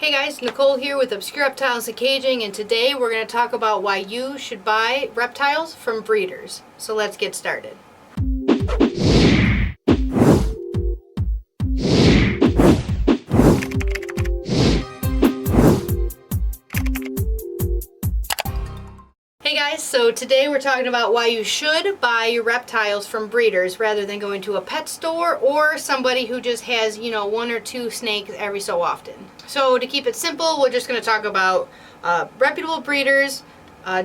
Hey guys, Nicole here with Obscure Reptiles and Caging, and today we're going to talk about why you should buy reptiles from breeders. So let's get started. Hey guys, so today we're talking about why you should buy your reptiles from breeders rather than going to a pet store or somebody who just has, one or two snakes every so often. So to keep it simple, we're just going to talk about reputable breeders,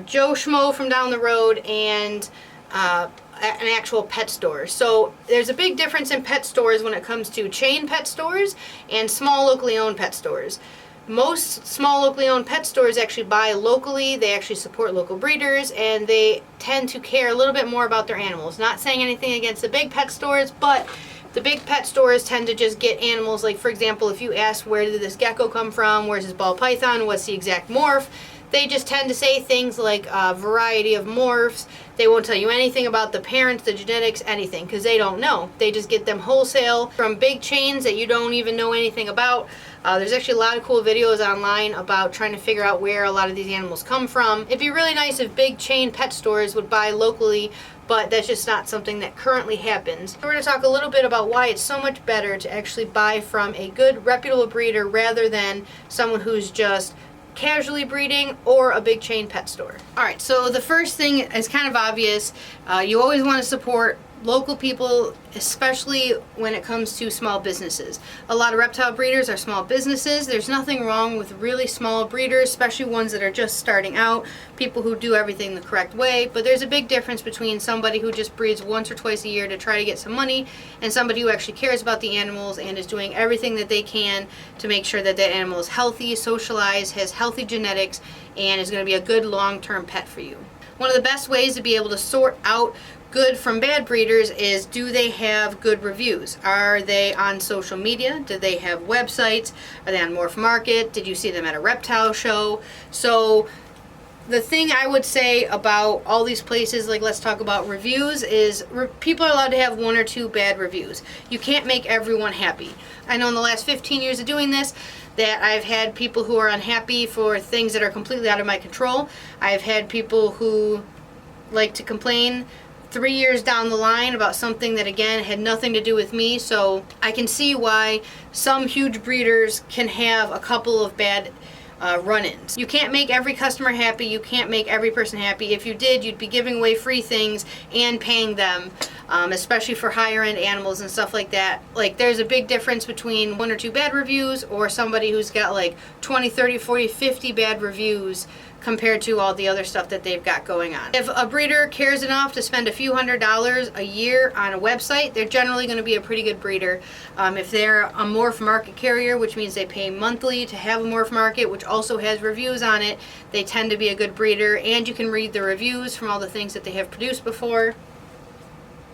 Joe Schmo from down the road, and an actual pet store. So there's a big difference in pet stores when it comes to chain pet stores and small locally owned pet stores. Most small locally owned pet stores actually buy locally, they actually support local breeders, and they tend to care a little bit more about their animals. Not saying anything against the big pet stores, but the big pet stores tend to just get animals, like for example, if you ask where did this gecko come from, where's his ball python, what's the exact morph, they just tend to say things like a variety of morphs. They won't tell you anything about the parents, the genetics, anything, because they don't know. They just get them wholesale from big chains that you don't even know anything about. There's actually a lot of cool videos online about trying to figure out where a lot of these animals come from. It'd be really nice if big chain pet stores would buy locally, but that's just not something that currently happens. So we're going to talk a little bit about why it's so much better to actually buy from a good, reputable breeder rather than someone who's just casually breeding or a big chain pet store. Alright, so the first thing is kind of obvious. You always want to support local people, especially when it comes to small businesses. A lot of reptile breeders are small businesses. There's nothing wrong with really small breeders, especially ones that are just starting out, people who do everything the correct way, but there's a big difference between somebody who just breeds once or twice a year to try to get some money and somebody who actually cares about the animals and is doing everything that they can to make sure that that animal is healthy, socialized, has healthy genetics, and is going to be a good long-term pet for you. One of the best ways to be able to sort out good from bad breeders is, do they have good reviews? Are they on social media? Do they have websites? Are they on Morph Market? Did you see them at a reptile show? So the thing I would say about all these places, like let's talk about reviews, is people are allowed to have one or two bad reviews. You can't make everyone happy. I know in the last 15 years of doing this that I've had people who are unhappy for things that are completely out of my control. I've had people who like to complain 3 years down the line about something that again had nothing to do with me. So I can see why some huge breeders can have a couple of bad run-ins. You can't make every customer happy. You can't make every person happy. If you did, you'd be giving away free things and paying them, especially for higher end animals and stuff like that. Like, there's a big difference between one or two bad reviews or somebody who's got like 20, 30, 40, 50 bad reviews compared to all the other stuff that they've got going on. If a breeder cares enough to spend a few $100s a year on a website, they're generally going to be a pretty good breeder. If they're a Morph Market carrier, which means they pay monthly to have a Morph Market, which also has reviews on it, they tend to be a good breeder, and you can read the reviews from all the things that they have produced before.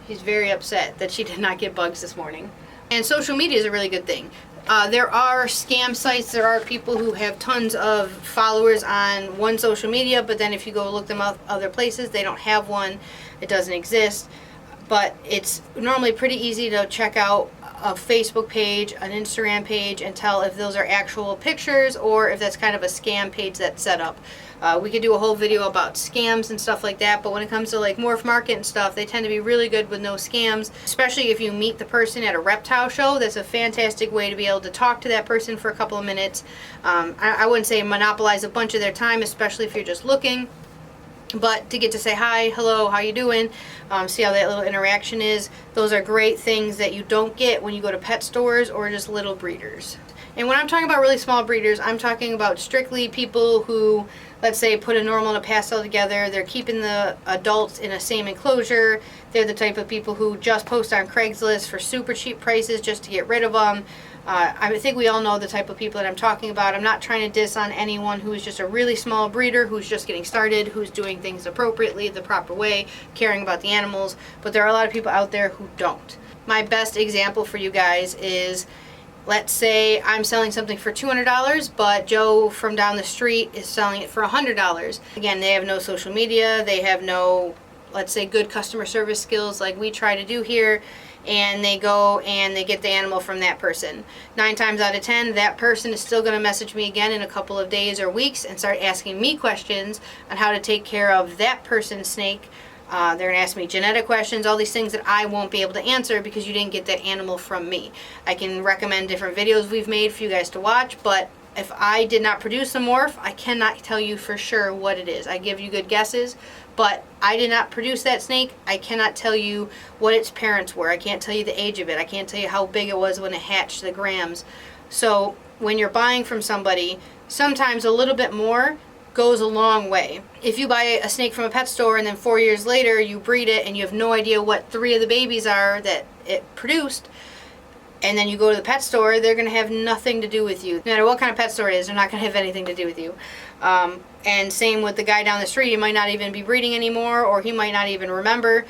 She's very upset that she did not get bugs this morning. And social media is a really good thing. There are scam sites, there are people who have tons of followers on one social media, but then if you go look them up other places, they don't have one, it doesn't exist. But it's normally pretty easy to check out a Facebook page, an Instagram page, and tell if those are actual pictures or if that's kind of a scam page that's set up. We could do a whole video about scams and stuff like that, but when it comes to like Morph Market and stuff, they tend to be really good with no scams, especially if you meet the person at a reptile show. That's a fantastic way to be able to talk to that person for a couple of minutes. I wouldn't say monopolize a bunch of their time, especially if you're just looking, but to get to say hi, hello, how you doing, see how that little interaction is. Those are great things that you don't get when you go to pet stores or just little breeders. And when I'm talking about really small breeders, I'm talking about strictly people who, let's say, put a normal and a pastel together. They're keeping the adults in a same enclosure. They're the type of people who just post on Craigslist for super cheap prices just to get rid of them. I think we all know the type of people that I'm talking about. I'm not trying to diss on anyone who's just a really small breeder, who's just getting started, who's doing things appropriately, the proper way, caring about the animals, but there are a lot of people out there who don't. My best example for you guys is, let's say I'm selling something for $200, but Joe from down the street is selling it for $100. Again, they have no social media, they have no, let's say, good customer service skills like we try to do here, and they go and they get the animal from that person. 9 times out of 10, that person is still going to message me again in a couple of days or weeks and start asking me questions on how to take care of that person's snake. They're going to ask me genetic questions, all these things that I won't be able to answer because you didn't get that animal from me. I can recommend different videos we've made for you guys to watch, but if I did not produce a morph, I cannot tell you for sure what it is. I give you good guesses, but I did not produce that snake. I cannot tell you what its parents were. I can't tell you the age of it. I can't tell you how big it was when it hatched, the grams. So when you're buying from somebody, sometimes a little bit more goes a long way. If you buy a snake from a pet store and then 4 years later you breed it and you have no idea what 3 of the babies are that it produced, and then you go to the pet store, they're going to have nothing to do with you. No matter what kind of pet store it is, they're not going to have anything to do with you. And same with the guy down the street. He might not even be breeding anymore, or he might not even remember.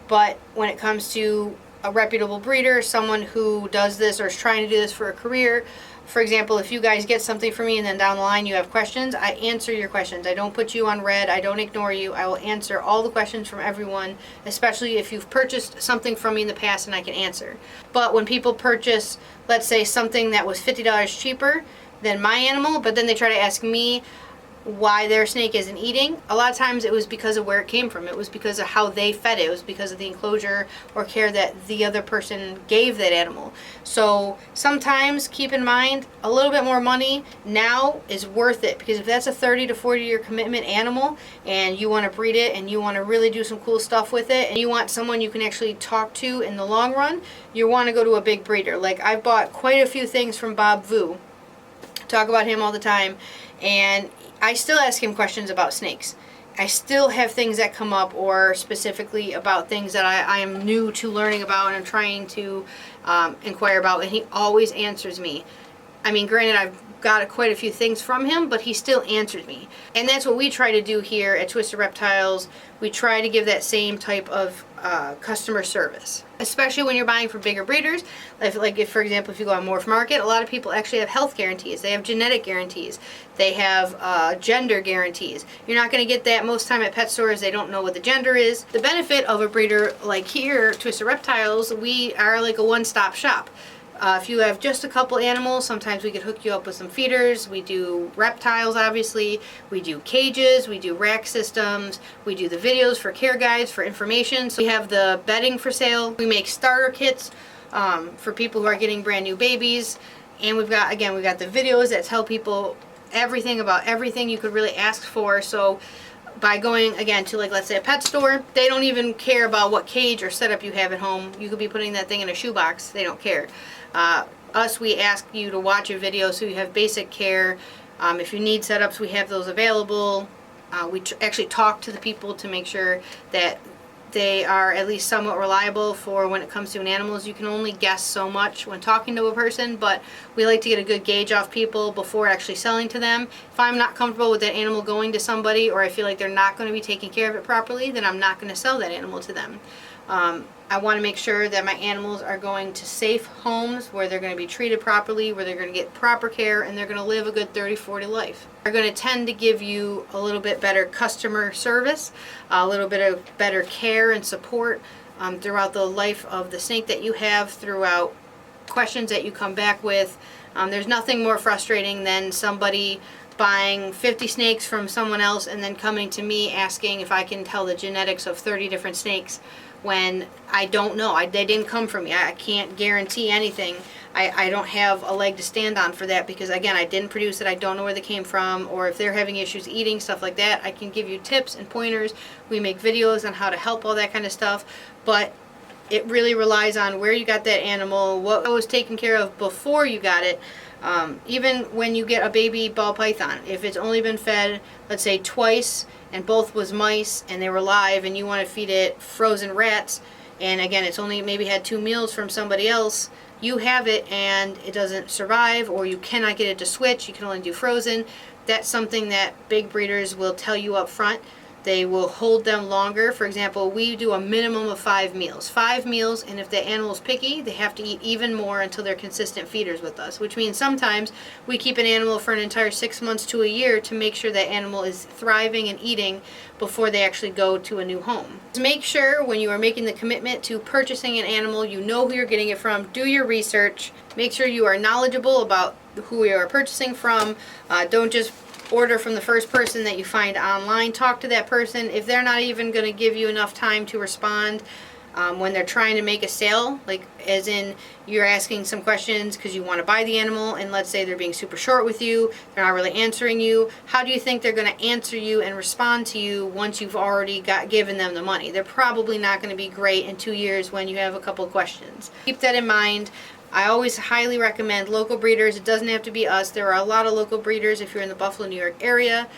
But when it comes to a reputable breeder, someone who does this or is trying to do this for a career, for example, if you guys get something from me and then down the line you have questions, I answer your questions. I don't put you on red. I don't ignore you. I will answer all the questions from everyone, especially if you've purchased something from me in the past and I can answer. But when people purchase, let's say, something that was $50 cheaper than my animal, but then they try to ask me why their snake isn't eating, a lot of times it was because of where it came from. It was because of how they fed it. It was because of the enclosure or care that the other person gave that animal. So sometimes keep in mind a little bit more money now is worth it, because if that's a 30 to 40 year commitment animal and you want to breed it and you want to really do some cool stuff with it and you want someone you can actually talk to in the long run, you want to go to a big breeder. Like, I've bought quite a few things from Bob Vu. Talk about him all the time, and I still ask him questions about snakes. I still have things that come up, or specifically about things that I am new to learning about and I'm trying to inquire about, and he always answers me. I mean, granted, I've got quite a few things from him, but he still answers me. And that's what we try to do here at Twisted Reptiles. We try to give that same type of customer service, especially when you're buying from bigger breeders. If, for example, if you go on Morph Market, a lot of people actually have health guarantees. They have genetic guarantees. They have gender guarantees. You're not going to get that most time at pet stores. They don't know what the gender is. The benefit of a breeder like here, Twisted Reptiles, we are like a one-stop shop. If you have just a couple animals, sometimes we could hook you up with some feeders. We do reptiles, obviously. We do cages. We do rack systems. We do the videos for care guides, for information. So we have the bedding for sale. We make starter kits for people who are getting brand new babies. And we've got the videos that tell people everything about everything you could really ask for. So by going, again, to, like, let's say a pet store, they don't even care about what cage or setup you have at home. You could be putting that thing in a shoebox. They don't care. Us, we ask you to watch a video so you have basic care. If you need setups, we have those available. We actually talk to the people to make sure that they are at least somewhat reliable for when it comes to animals. You can only guess so much when talking to a person, but we like to get a good gauge off people before actually selling to them. If I'm not comfortable with that animal going to somebody, or I feel like they're not going to be taking care of it properly, then I'm not going to sell that animal to them. I want to make sure that my animals are going to safe homes where they're going to be treated properly, where they're going to get proper care, and they're going to live a good 30-40 life. They're going to tend to give you a little bit better customer service, a little bit of better care and support throughout the life of the snake that you have, throughout questions that you come back with. There's nothing more frustrating than somebody buying 50 snakes from someone else and then coming to me asking if I can tell the genetics of 30 different snakes, when I don't know. They didn't come from me. I can't guarantee anything. I don't have a leg to stand on for that, because, again, I didn't produce it. I don't know where they came from, or if they're having issues eating, stuff like that. I can give you tips and pointers. We make videos on how to help, all that kind of stuff, but it really relies on where you got that animal, what was taken care of before you got it. Even when you get a baby ball python, if it's only been fed, let's say, twice, and both was mice and they were live, and you want to feed it frozen rats, and again, it's only maybe had 2 meals from somebody else, you have it and it doesn't survive, or you cannot get it to switch, you can only do frozen, that's something that big breeders will tell you up front. They will hold them longer. For example, we do a minimum of 5 meals. 5 meals, and if the animal's picky, they have to eat even more until they're consistent feeders with us, which means sometimes we keep an animal for an entire 6 months to a year to make sure that animal is thriving and eating before they actually go to a new home. Just make sure when you are making the commitment to purchasing an animal, you know who you're getting it from. Do your research. Make sure you are knowledgeable about who you are purchasing from. Don't just order from the first person that you find online. Talk to that person. If they're not even going to give you enough time to respond when they're trying to make a sale, like as in you're asking some questions because you want to buy the animal, and let's say they're being super short with you, they're not really answering you, how do you think they're going to answer you and respond to you once you've already given them the money? They're probably not going to be great in 2 years when you have a couple of questions. Keep that in mind. I always highly recommend local breeders. It doesn't have to be us. There are a lot of local breeders if you're in the Buffalo, New York area.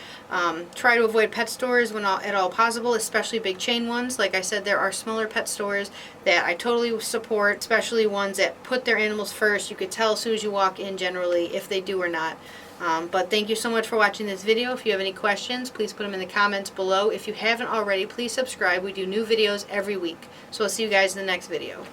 Try to avoid pet stores when at all possible, especially big chain ones. Like I said, there are smaller pet stores that I totally support, especially ones that put their animals first. You could tell as soon as you walk in generally if they do or not. But thank you so much for watching this video. If you have any questions, please put them in the comments below. If you haven't already, please subscribe. We do new videos every week. So I'll see you guys in the next video.